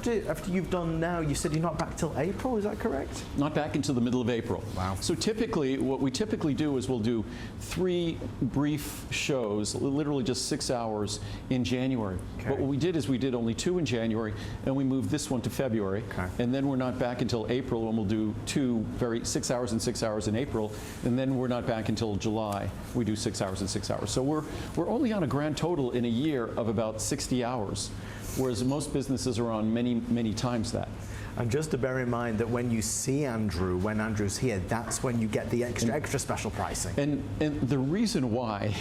after you've done now, you said you're not back till April, is that correct? Not back until the middle of April. Wow. So typically, what we typically do is we'll do 3 brief shows, literally just 6 hours in January. Okay. But what we did is we did only 2 in January, and we moved this one to February. Okay. And then we're not back until April, and we'll do 2 6 hours and 6 hours in April, and then we're not back until July. We do 6 hours and 6 hours. So we're only on a grand total in a year of about 60 hours, whereas most businesses are on many, many times that. And just to bear in mind that when you see Andrew, when Andrew's here, that's when you get the extra special pricing. And the reason why,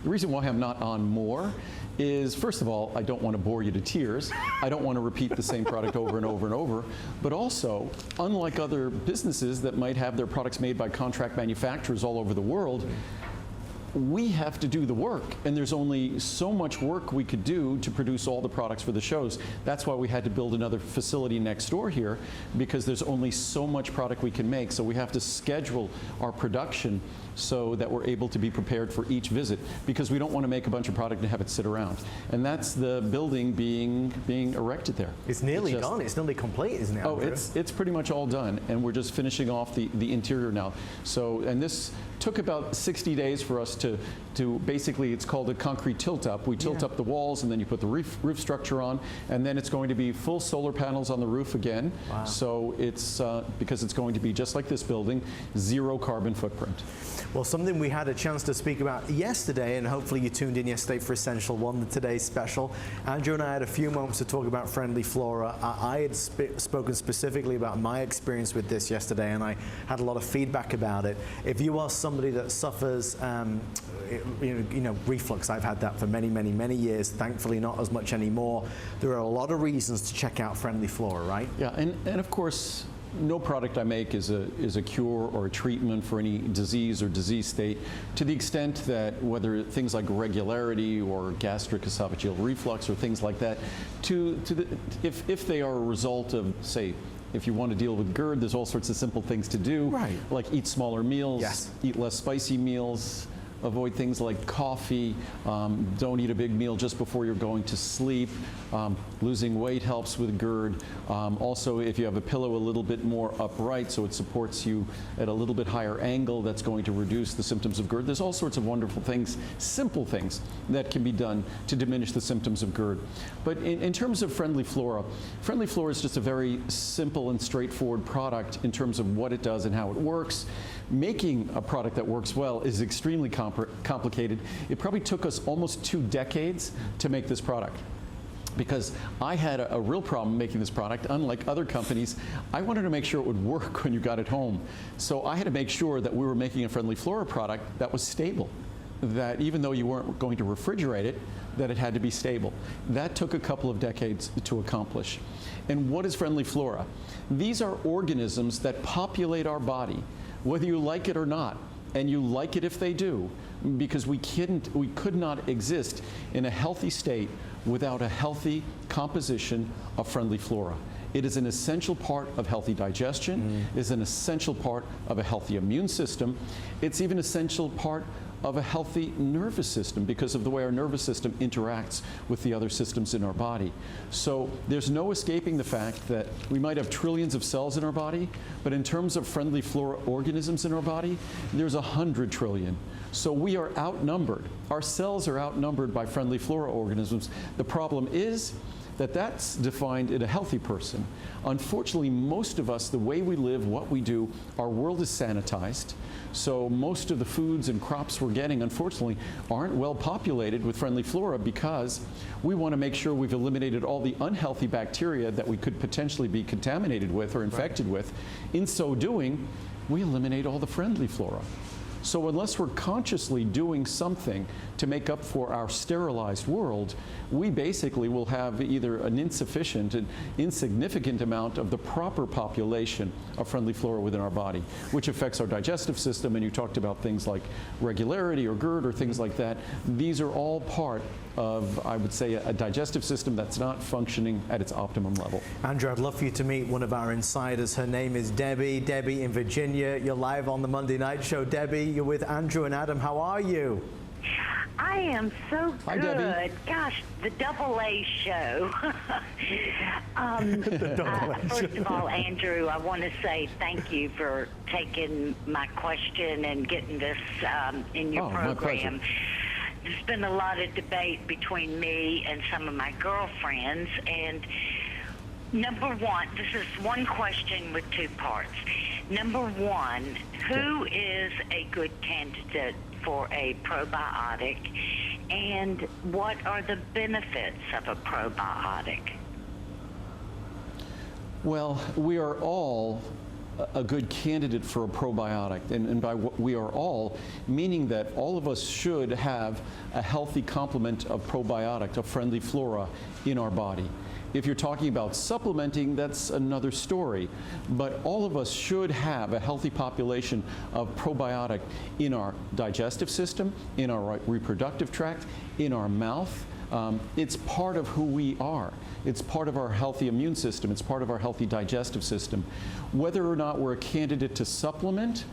I'm not on more is, first of all, I don't want to bore you to tears. I don't want to repeat the same product over and over and over. But also, unlike other businesses that might have their products made by contract manufacturers all over the world, we have to do the work, and there's only so much work we could do to produce all the products for the shows. That's why we had to build another facility next door here, because there's only so much product we can make, so we have to schedule our production so that we're able to be prepared for each visit, because we don't want to make a bunch of product and have it sit around. And that's the building being erected there. It's nearly done. It's nearly complete, isn't it, Andrew? Oh, it's pretty much all done, and we're just finishing off the interior now. So, and this took about 60 days for us to basically, it's called a concrete tilt-up. We tilt up the walls, and then you put the roof structure on, and then it's going to be full solar panels on the roof again. Wow. So it's, because it's going to be just like this building, 0 carbon footprint. Well, something we had a chance to speak about yesterday, and hopefully you tuned in yesterday for Essential One, today's special. Andrew and I had a few moments to talk about Friendly Flora. I had spoken specifically about my experience with this yesterday, and I had a lot of feedback about it. If you are somebody that suffers reflux, I've had that for many, many, many years, thankfully not as much anymore. There are a lot of reasons to check out Friendly Flora, right? Yeah, and of course, no product I make is a cure or a treatment for any disease or disease state, to the extent that whether things like irregularity or gastric esophageal reflux or things like that, if they are a result of, say, if you want to deal with GERD, there's all sorts of simple things to do, right, like eat smaller meals, eat less spicy meals, avoid things like coffee, don't eat a big meal just before you're going to sleep. Losing weight helps with GERD. Also, if you have a pillow a little bit more upright so it supports you at a little bit higher angle, that's going to reduce the symptoms of GERD. There's all sorts of wonderful things, simple things, that can be done to diminish the symptoms of GERD. But in terms of Friendly Flora is just a very simple and straightforward product in terms of what it does and how it works. Making a product that works well is extremely complicated. It probably took us almost 2 decades to make this product, because I had a real problem making this product. Unlike other companies, I wanted to make sure it would work when you got it home. So I had to make sure that we were making a Friendly Flora product that was stable, that even though you weren't going to refrigerate it, that it had to be stable. That took a couple of decades to accomplish. And what is Friendly Flora? These are organisms that populate our body, whether you like it or not. And you like it if they do, because we could not exist in a healthy state without a healthy composition of Friendly Flora. It is an essential part of healthy digestion, is an essential part of a healthy immune system. It's even an essential part of a healthy nervous system because of the way our nervous system interacts with the other systems in our body. So there's no escaping the fact that we might have trillions of cells in our body, but in terms of Friendly Flora organisms in our body, there's 100 trillion. So we are outnumbered. Our cells are outnumbered by Friendly Flora organisms. The problem is that that's defined in a healthy person. Unfortunately, most of us, the way we live, what we do, our world is sanitized. So most of the foods and crops we're getting, unfortunately, aren't well populated with Friendly Flora, because we want to make sure we've eliminated all the unhealthy bacteria that we could potentially be contaminated with or infected with. In so doing, we eliminate all the Friendly Flora. So unless we're consciously doing something to make up for our sterilized world, we basically will have either an insufficient and insignificant amount of the proper population of Friendly Flora within our body, which affects our digestive system. And you talked about things like regularity or GERD or things like that. These are all part of, I would say, a digestive system that's not functioning at its optimum level. Andrew, I'd love for you to meet one of our insiders. Her name is Debbie. Debbie in Virginia. You're live on the Monday Night Show. Debbie, you're with Andrew and Adam. How are you? I am so Hi, good. Debbie. Gosh, the Double A show. First of all, Andrew, I want to say thank you for taking my question and getting this in your my program. pleasure. There's been a lot of debate between me and some of my girlfriends, and number one, this is one question with two parts. Number one, who is a good candidate for a probiotic, and what are the benefits of a probiotic? Well, we are all a good candidate for a probiotic, and by we are all, meaning that all of us should have a healthy complement of probiotic, of friendly flora in our body. If you're talking about supplementing, that's another story. But all of us should have a healthy population of probiotic in our digestive system, in our reproductive tract, in our mouth. It's part of who we are. It's part of our healthy immune system. It's part of our healthy digestive system. Whether or not we're a candidate to supplement,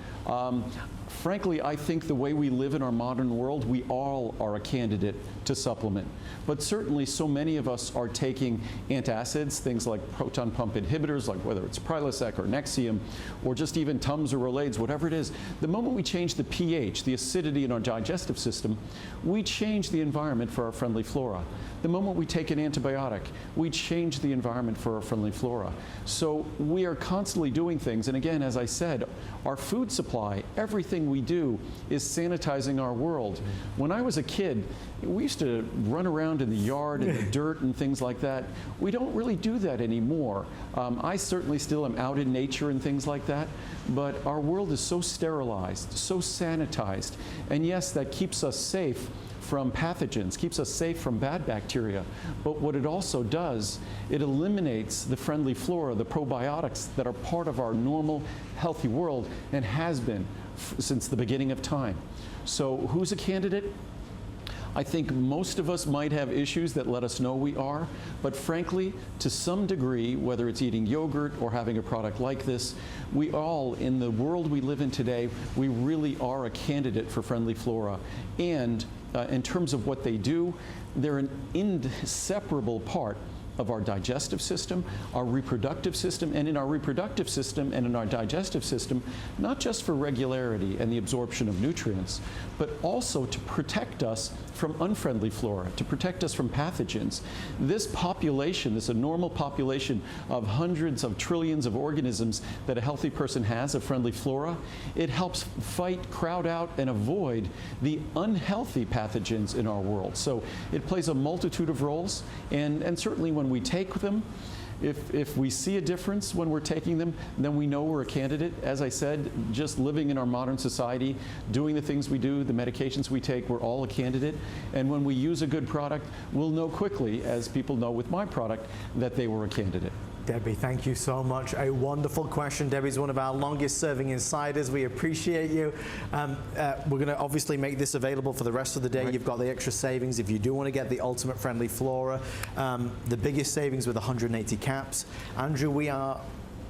frankly, I think the way we live in our modern world, we all are a candidate to supplement. But certainly so many of us are taking antacids, things like proton pump inhibitors, like whether it's Prilosec or Nexium, or just even Tums or Rolaids, whatever it is. The moment we change the pH, the acidity in our digestive system, we change the environment for our friendly flora. The moment we take an antibiotic, we change the environment for our friendly flora. So we are constantly doing things, and again, as I said, our food supply, everything we do is sanitizing our world. When I was a kid, we used to run around in the yard in the dirt and things like that. We don't really do that anymore. I certainly still am out in nature and things like that, but our world is so sterilized, so sanitized, and yes, that keeps us safe from pathogens, keeps us safe from bad bacteria. But what it also does, it eliminates the friendly flora, the probiotics that are part of our normal, healthy world and has been since the beginning of time. So who's a candidate? I think most of us might have issues that let us know we are, but frankly, to some degree, whether it's eating yogurt or having a product like this, we all, in the world we live in today, we really are a candidate for friendly flora. And in terms of what they do, they're an inseparable part of our digestive system, our reproductive system, and in our reproductive system and in our digestive system, not just for regularity and the absorption of nutrients, but also to protect us from unfriendly flora, to protect us from pathogens. This population, this normal population of hundreds of trillions of organisms that a healthy person has, of friendly flora, it helps fight, crowd out, and avoid the unhealthy pathogens in our world. So it plays a multitude of roles, and certainly when we take them, if we see a difference when we're taking them, then we know we're a candidate. As I said, just living in our modern society, doing the things we do, the medications we take, we're all a candidate. And when we use a good product, we'll know quickly, as people know with my product, that they were a candidate. Debbie, thank you so much. A wonderful question. Debbie's one of our longest serving insiders. We appreciate you. We're going to obviously make this available for the rest of the day. Right. You've got the extra savings if you do want to get the Ultimate Friendly Flora. The biggest savings with 180 caps. Andrew, we are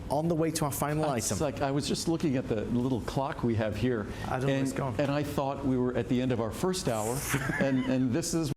on the way to our final item. Like, I was just looking at the little clock we have here, I don't know where it's gone. And I thought we were at the end of our first hour, and this is